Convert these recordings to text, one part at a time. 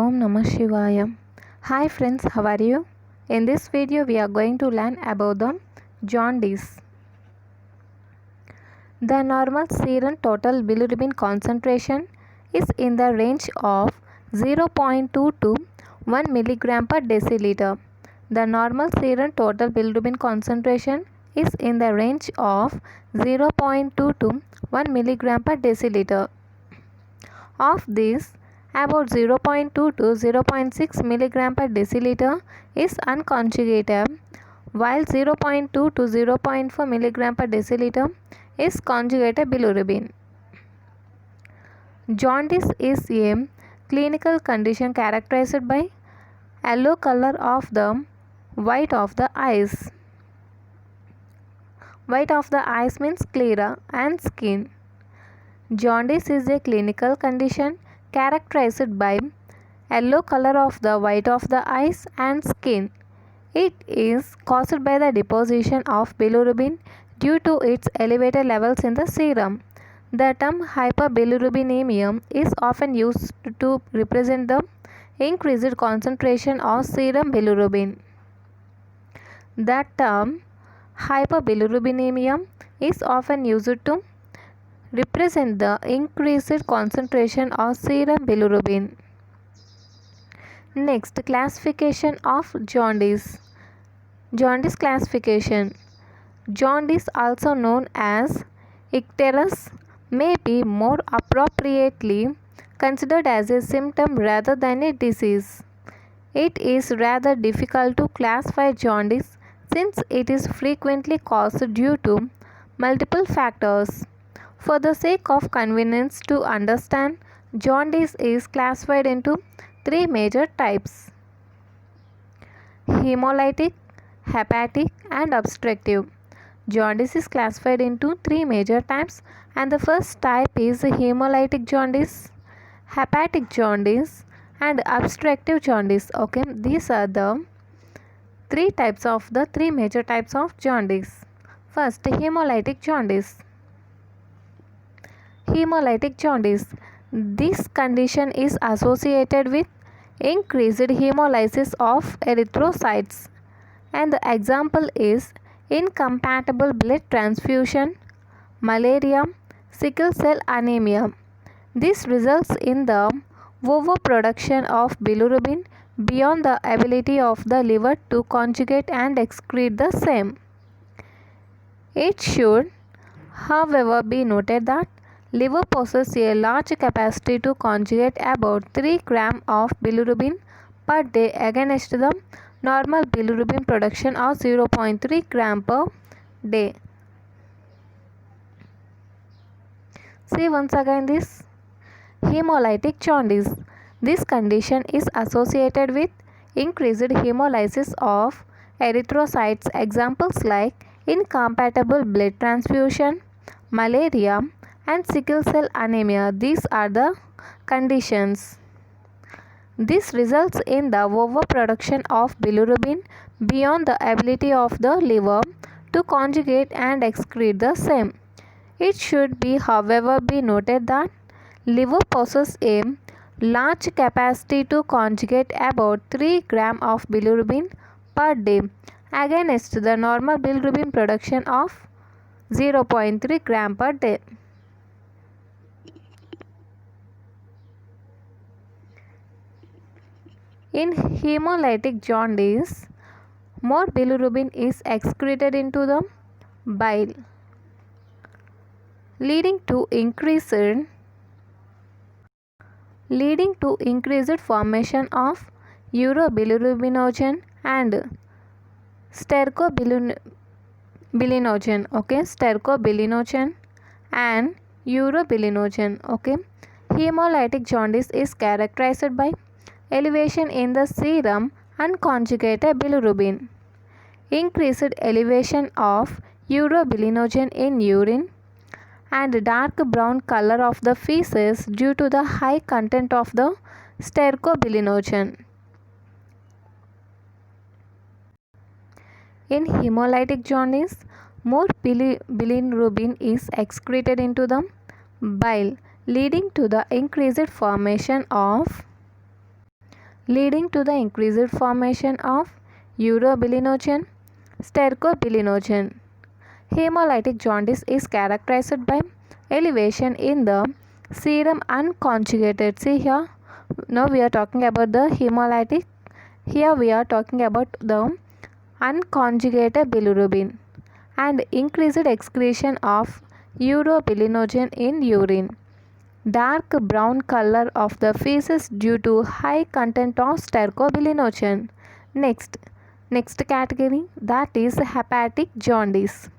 Om Namah Shivaya. Hi friends, how are you? In this video we are going to learn about the jaundice. The normal serum total bilirubin concentration is in the range of 0.2 to 1 milligram per deciliter. The normal serum total bilirubin concentration is in the range of 0.2 to 1 milligram per deciliter. Of this, about 0.2 to 0.6 milligram per deciliter is unconjugated, while 0.2 to 0.4 milligram per deciliter is conjugated bilirubin. Jaundice is a clinical condition characterized by yellow color of the white of the eyes. White of the eyes means sclera and skin. Jaundice is a clinical condition characterized by yellow color of the white of the eyes and skin. It is caused by the deposition of bilirubin due to its elevated levels in the serum. The term hyperbilirubinemia is often used to represent the increased concentration of serum bilirubin. The term hyperbilirubinemia is often used to represent the increased concentration of serum bilirubin. Next, classification of jaundice. Jaundice classification. Jaundice, also known as icterus, may be more appropriately considered as a symptom rather than a disease. It is rather difficult to classify jaundice since it is frequently caused due to multiple factors. For the sake of convenience to understand, jaundice is classified into three major types: hemolytic, hepatic, and obstructive. Jaundice is classified into three major types, and the first type is hemolytic jaundice, hepatic jaundice, and obstructive jaundice. Okay, these are the three major types of jaundice. First, hemolytic jaundice. Hemolytic jaundice. This condition is associated with increased hemolysis of erythrocytes, and the example is incompatible blood transfusion, malaria, sickle cell anemia. This results in the overproduction of bilirubin beyond the ability of the liver to conjugate and excrete the same. It should, however, be noted that liver possesses a large capacity to conjugate about 3 grams of bilirubin per day against the normal bilirubin production of 0.3 gram per day. See once again this hemolytic jaundice. This condition is associated with increased hemolysis of erythrocytes. Examples like incompatible blood transfusion, malaria, and sickle cell anemia. These are the conditions. This results in the overproduction of bilirubin beyond the ability of the liver to conjugate and excrete the same. It should be, however, be noted that liver possesses a large capacity to conjugate about 3 grams of bilirubin per day against the normal bilirubin production of 0.3 gram per day. In hemolytic jaundice, more bilirubin is excreted into the bile, leading to increased formation of urobilirubinogen and stercobilinogen. Okay, stercobilinogen and urobilinogen. Okay, hemolytic jaundice is characterized by elevation in the serum unconjugated bilirubin, increased elevation of urobilinogen in urine, and dark brown color of the feces due to the high content of the stercobilinogen. In hemolytic jaundice, more bilirubin is excreted into the bile, leading to the increased formation of leading to the increased formation of urobilinogen, stercobilinogen. Hemolytic jaundice is characterized by elevation in the serum unconjugated. See here, now we are talking about the hemolytic. Here we are talking about the unconjugated bilirubin and increased excretion of urobilinogen in urine. Dark brown color of the feces due to high content of stercobilinogen. Next category, that is hepatic jaundice.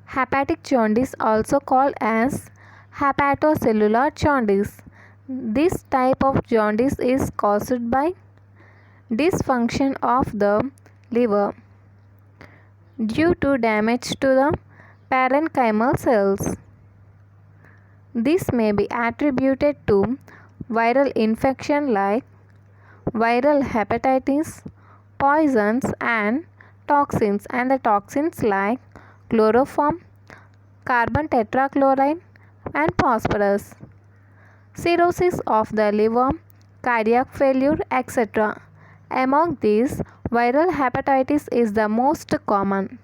Hepatic jaundice, also called as hepatocellular jaundice. This type of jaundice is caused by dysfunction of the liver due to damage to the parenchymal cells. This may be attributed to viral infection like viral hepatitis, poisons and the toxins like chloroform, carbon tetrachloride and phosphorus, cirrhosis of the liver, cardiac failure, etc. Among these, viral hepatitis is the most common.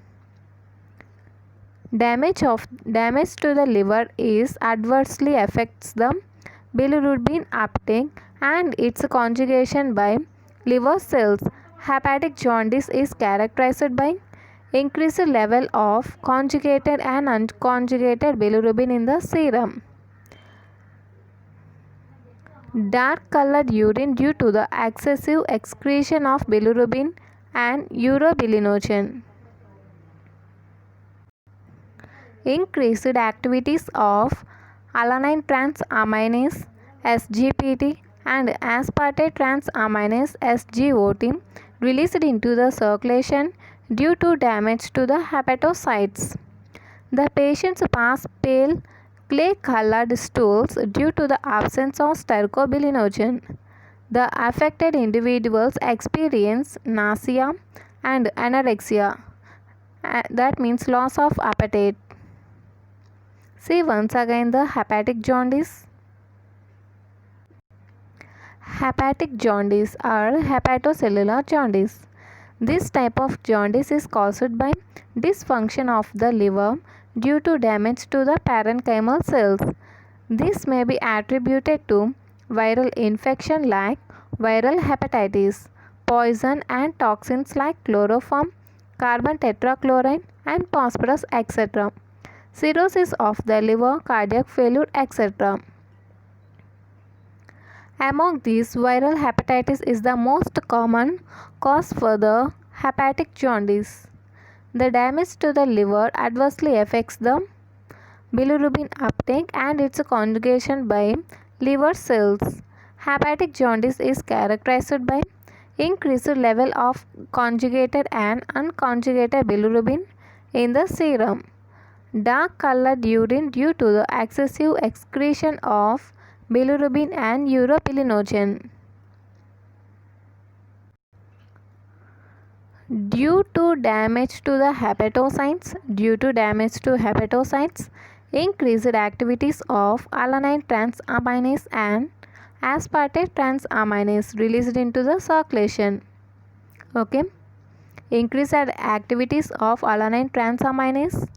Damage to the liver is adversely affects the bilirubin uptake and its conjugation by liver cells. Hepatic jaundice is characterized by increased level of conjugated and unconjugated bilirubin in the serum. Dark colored urine due to the excessive excretion of bilirubin and urobilinogen. Increased activities of alanine transaminase SGPT and aspartate transaminase SGOT released into the circulation due to damage to the hepatocytes. The patients pass pale clay-colored stools due to the absence of stercobilinogen. The affected individuals experience nausea and anorexia, that means loss of appetite. See once again the hepatic jaundice. Hepatic jaundice or hepatocellular jaundice. This type of jaundice is caused by dysfunction of the liver due to damage to the parenchymal cells. This may be attributed to viral infection like viral hepatitis, poison and toxins like chloroform, carbon tetrachloride and phosphorus, etc. Cirrhosis of the liver, cardiac failure, etc. Among these, viral hepatitis is the most common cause for the hepatic jaundice. The damage to the liver adversely affects the bilirubin uptake and its conjugation by liver cells. Hepatic jaundice is characterized by increased level of conjugated and unconjugated bilirubin in the serum. Dark colored urine due to the excessive excretion of bilirubin and urobilinogen. Due to damage to the hepatocytes, increased activities of alanine transaminase and aspartate transaminase released into the circulation. Okay. Increased activities of alanine transaminase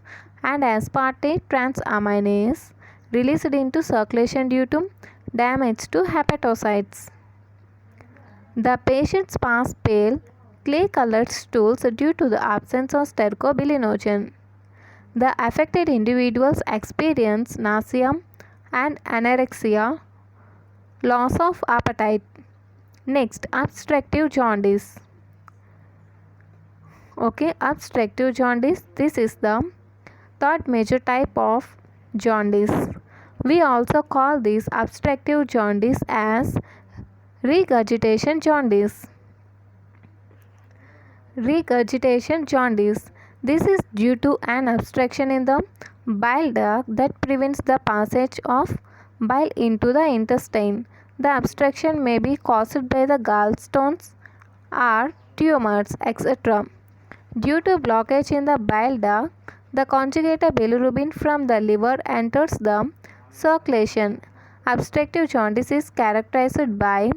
and aspartate transaminase released into circulation due to damage to hepatocytes. The patients pass pale clay-colored stools due to the absence of stercobilinogen. The affected individuals experience nausea and anorexia, loss of appetite. Next, obstructive jaundice. Okay, obstructive jaundice. This is the third major type of jaundice. We also call this obstructive jaundice as regurgitation jaundice. Regurgitation jaundice. This is due to an obstruction in the bile duct that prevents the passage of bile into the intestine. The obstruction may be caused by the gallstones or tumors, etc. Due to blockage in the bile duct, the conjugated bilirubin from the liver enters the circulation. Obstructive jaundice is characterized by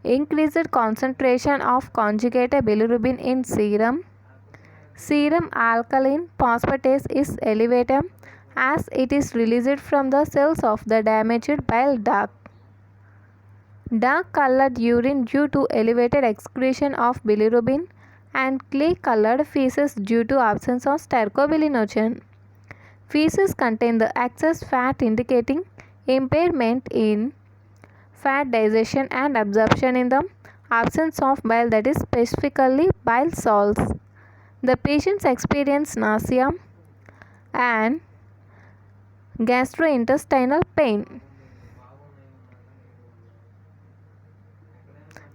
increased concentration of conjugated bilirubin in serum. Serum alkaline phosphatase is elevated as it is released from the cells of the damaged bile duct. Dark colored urine due to elevated excretion of bilirubin and clay colored feces due to absence of stercobilinogen. Feces contain the excess fat indicating impairment in fat digestion and absorption in the absence of bile, that is specifically bile salts. The patients experience nausea and gastrointestinal pain.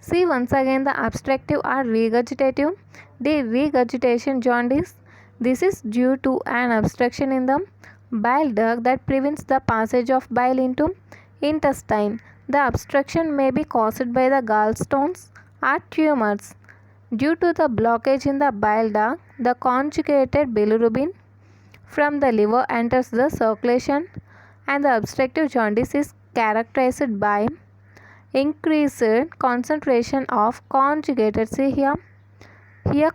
See once again the obstructive or regurgitative. The regurgitation jaundice. This is due to an obstruction in the bile duct that prevents the passage of bile into intestine. The obstruction may be caused by the gallstones or tumors. Due to the blockage in the bile duct, the conjugated bilirubin from the liver enters the circulation, and the obstructive jaundice is characterized by increased concentration of conjugated, see here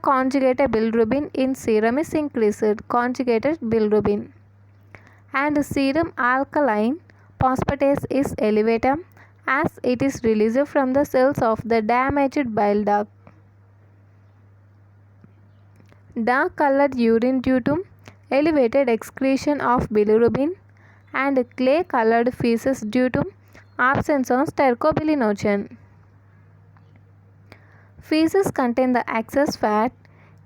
conjugated bilirubin in serum is increased, conjugated bilirubin, and serum alkaline phosphatase is elevated as it is released from the cells of the damaged bile duct. Dark colored urine due to elevated excretion of bilirubin and clay colored feces due to absence of stercobilinogen. Feces contain the excess fat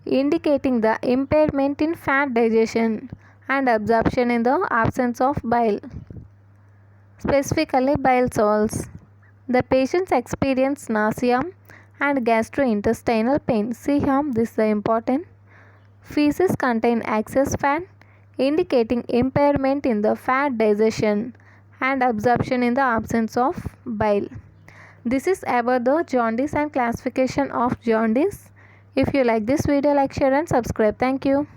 indicating the impairment in fat digestion and absorption in the absence of bile, specifically bile salts. The patients experience nausea and gastrointestinal pain. See here, this is the important. Feces contain excess fat indicating impairment in the fat digestion and absorption in the absence of bile. This is about the jaundice and classification of jaundice. If you like this video, like, share and subscribe. Thank you.